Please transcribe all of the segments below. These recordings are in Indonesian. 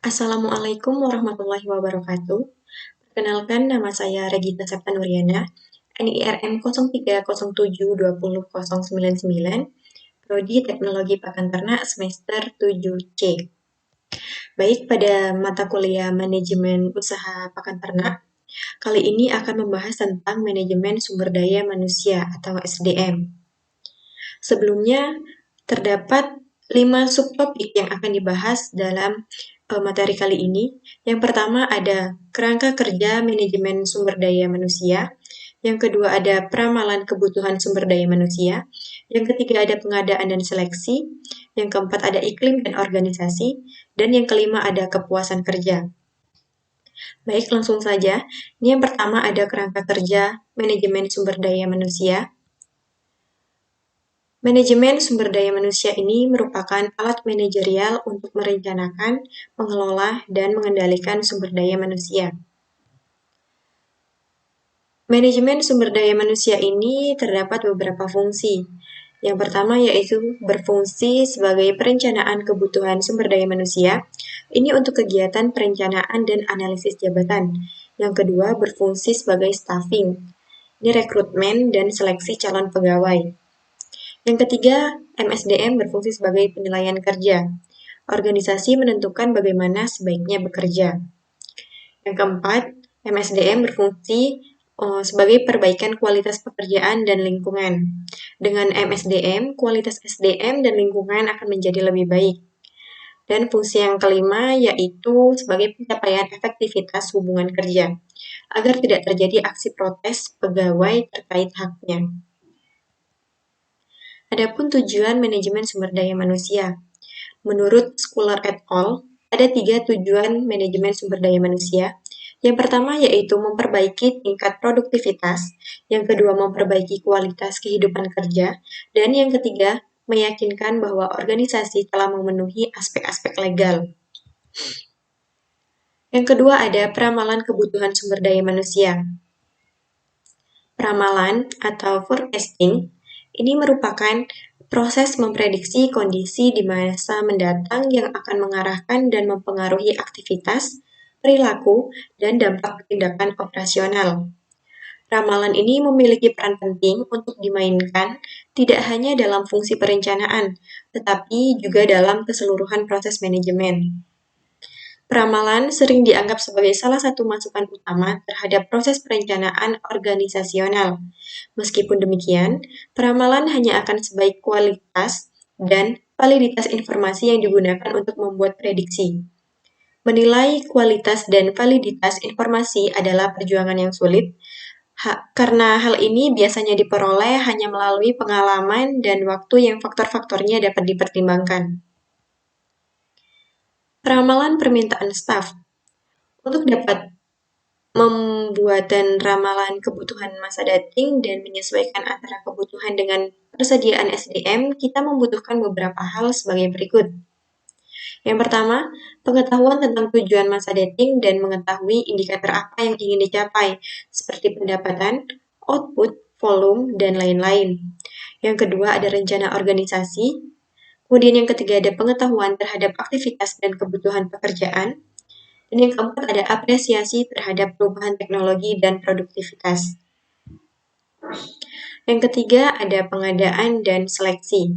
Assalamualaikum warahmatullahi wabarakatuh. Perkenalkan, nama saya Regita Septanuriana, NIRM 0307200099, Prodi Teknologi Pakan Ternak semester 7C. Baik, pada mata kuliah Manajemen Usaha Pakan Ternak, kali ini akan membahas tentang manajemen sumber daya manusia atau SDM. Sebelumnya, terdapat 5 subtopik yang akan dibahas dalam materi kali ini. Yang pertama ada kerangka kerja manajemen sumber daya manusia. Yang kedua ada peramalan kebutuhan sumber daya manusia. Yang ketiga ada pengadaan dan seleksi. Yang keempat ada iklim dan organisasi. Dan yang kelima ada kepuasan kerja. Baik, langsung saja. Ini yang pertama ada kerangka kerja manajemen sumber daya manusia. Manajemen sumber daya manusia ini merupakan alat manajerial untuk merencanakan, mengelola, dan mengendalikan sumber daya manusia. Manajemen sumber daya manusia ini terdapat beberapa fungsi. Yang pertama yaitu berfungsi sebagai perencanaan kebutuhan sumber daya manusia. Ini untuk kegiatan perencanaan dan analisis jabatan. Yang kedua berfungsi sebagai staffing. Ini rekrutmen dan seleksi calon pegawai. Yang ketiga, MSDM berfungsi sebagai penilaian kerja. Organisasi menentukan bagaimana sebaiknya bekerja. Yang keempat, MSDM berfungsi sebagai perbaikan kualitas pekerjaan dan lingkungan. Dengan MSDM, kualitas SDM dan lingkungan akan menjadi lebih baik. Dan fungsi yang kelima yaitu sebagai pencapaian efektivitas hubungan kerja, agar tidak terjadi aksi protes pegawai terkait haknya. Adapun tujuan manajemen sumber daya manusia. Menurut Schuler et al., ada 3 tujuan manajemen sumber daya manusia. Yang pertama yaitu memperbaiki tingkat produktivitas, yang kedua memperbaiki kualitas kehidupan kerja, dan yang ketiga meyakinkan bahwa organisasi telah memenuhi aspek-aspek legal. Yang kedua ada peramalan kebutuhan sumber daya manusia. Peramalan atau forecasting ini merupakan proses memprediksi kondisi di masa mendatang yang akan mengarahkan dan mempengaruhi aktivitas, perilaku, dan dampak tindakan operasional. Ramalan ini memiliki peran penting untuk dimainkan tidak hanya dalam fungsi perencanaan, tetapi juga dalam keseluruhan proses manajemen. Peramalan sering dianggap sebagai salah satu masukan utama terhadap proses perencanaan organisasional. Meskipun demikian, peramalan hanya akan sebaik kualitas dan validitas informasi yang digunakan untuk membuat prediksi. Menilai kualitas dan validitas informasi adalah perjuangan yang sulit, karena hal ini biasanya diperoleh hanya melalui pengalaman dan waktu yang faktor-faktornya dapat dipertimbangkan. Peramalan permintaan staf. Untuk dapat membuatan ramalan kebutuhan masa dating dan menyesuaikan antara kebutuhan dengan persediaan SDM, kita membutuhkan beberapa hal sebagai berikut. Yang pertama, pengetahuan tentang tujuan masa dating dan mengetahui indikator apa yang ingin dicapai, seperti pendapatan, output, volume, dan lain-lain. Yang kedua, ada rencana organisasi. Kemudian yang ketiga, ada pengetahuan terhadap aktivitas dan kebutuhan pekerjaan. Dan yang keempat, ada apresiasi terhadap perubahan teknologi dan produktivitas. Yang ketiga, ada pengadaan dan seleksi.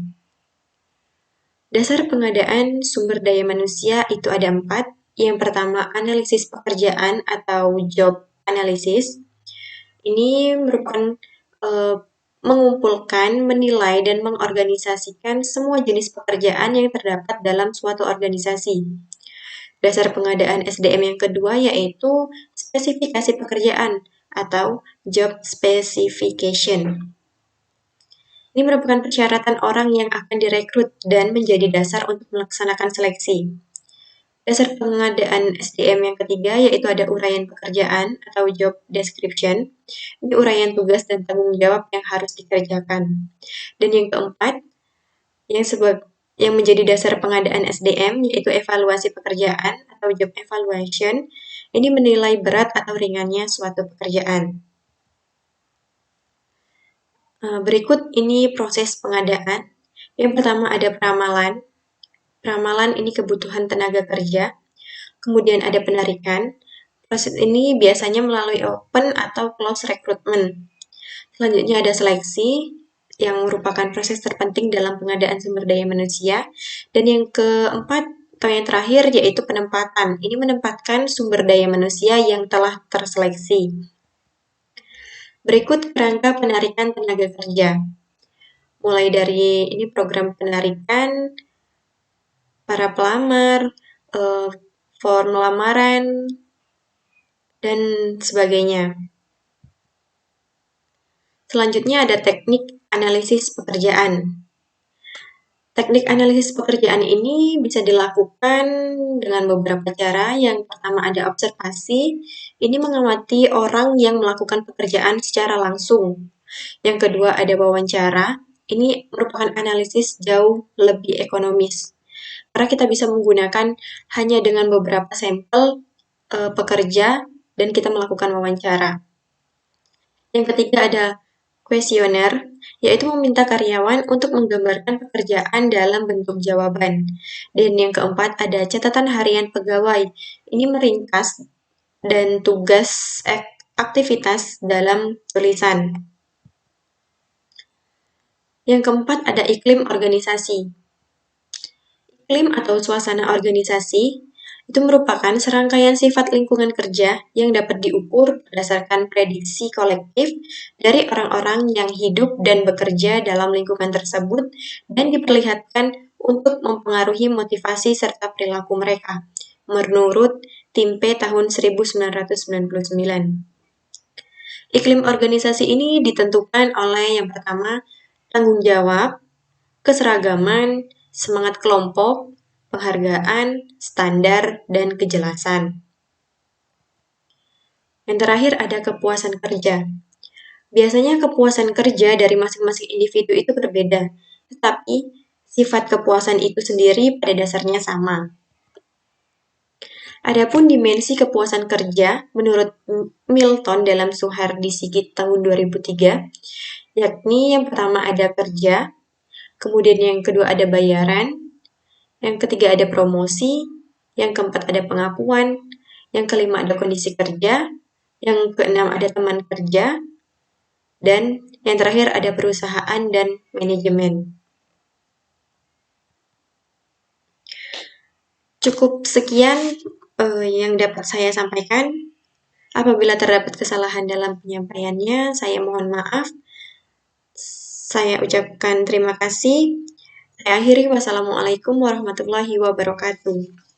Dasar pengadaan sumber daya manusia itu ada 4. Yang pertama, analisis pekerjaan atau job analysis. Ini merupakan mengumpulkan, menilai, dan mengorganisasikan semua jenis pekerjaan yang terdapat dalam suatu organisasi. Dasar pengadaan SDM yang kedua yaitu spesifikasi pekerjaan atau job specification. Ini merupakan persyaratan orang yang akan direkrut dan menjadi dasar untuk melaksanakan seleksi. Dasar pengadaan SDM yang ketiga yaitu ada uraian pekerjaan atau job description. Ini uraian tugas dan tanggung jawab yang harus dikerjakan. Dan yang keempat, yang menjadi dasar pengadaan SDM yaitu evaluasi pekerjaan atau job evaluation. Ini menilai berat atau ringannya suatu pekerjaan. Berikut ini proses pengadaan. Yang pertama ada peramalan. Peramalan ini kebutuhan tenaga kerja. Kemudian ada penarikan. Proses ini biasanya melalui open atau close recruitment. Selanjutnya ada seleksi, yang merupakan proses terpenting dalam pengadaan sumber daya manusia. Dan yang keempat atau yang terakhir yaitu penempatan. Ini menempatkan sumber daya manusia yang telah terseleksi. Berikut kerangka penarikan tenaga kerja. Mulai dari ini program penarikan, para pelamar, form lamaran, dan sebagainya. Selanjutnya ada teknik analisis pekerjaan. Teknik analisis pekerjaan ini bisa dilakukan dengan beberapa cara. Yang pertama ada observasi, ini mengamati orang yang melakukan pekerjaan secara langsung. Yang kedua ada wawancara, ini merupakan analisis jauh lebih ekonomis. Karena kita bisa menggunakan hanya dengan beberapa sampel pekerja dan kita melakukan wawancara. Yang ketiga ada kuesioner, yaitu meminta karyawan untuk menggambarkan pekerjaan dalam bentuk jawaban. Dan yang keempat ada catatan harian pegawai. Ini meringkas dan tugas aktivitas dalam tulisan. Yang keempat ada iklim organisasi. Iklim atau suasana organisasi itu merupakan serangkaian sifat lingkungan kerja yang dapat diukur berdasarkan prediksi kolektif dari orang-orang yang hidup dan bekerja dalam lingkungan tersebut dan diperlihatkan untuk mempengaruhi motivasi serta perilaku mereka, menurut Tim P tahun 1999. Iklim organisasi ini ditentukan oleh yang pertama, tanggung jawab, keseragaman, semangat kelompok, penghargaan, standar, dan kejelasan. Yang terakhir ada kepuasan kerja. Biasanya kepuasan kerja dari masing-masing individu itu berbeda, tetapi sifat kepuasan itu sendiri pada dasarnya sama. Adapun dimensi kepuasan kerja menurut Milton dalam Suhardi Sigit tahun 2003, yakni yang pertama ada kerja, kemudian yang kedua ada bayaran, yang ketiga ada promosi, yang keempat ada pengakuan, yang kelima ada kondisi kerja, yang keenam ada teman kerja, dan yang terakhir ada perusahaan dan manajemen. Cukup sekian yang dapat saya sampaikan. Apabila terdapat kesalahan dalam penyampaiannya, saya mohon maaf. Saya ucapkan terima kasih. Saya akhiri, wassalamualaikum warahmatullahi wabarakatuh.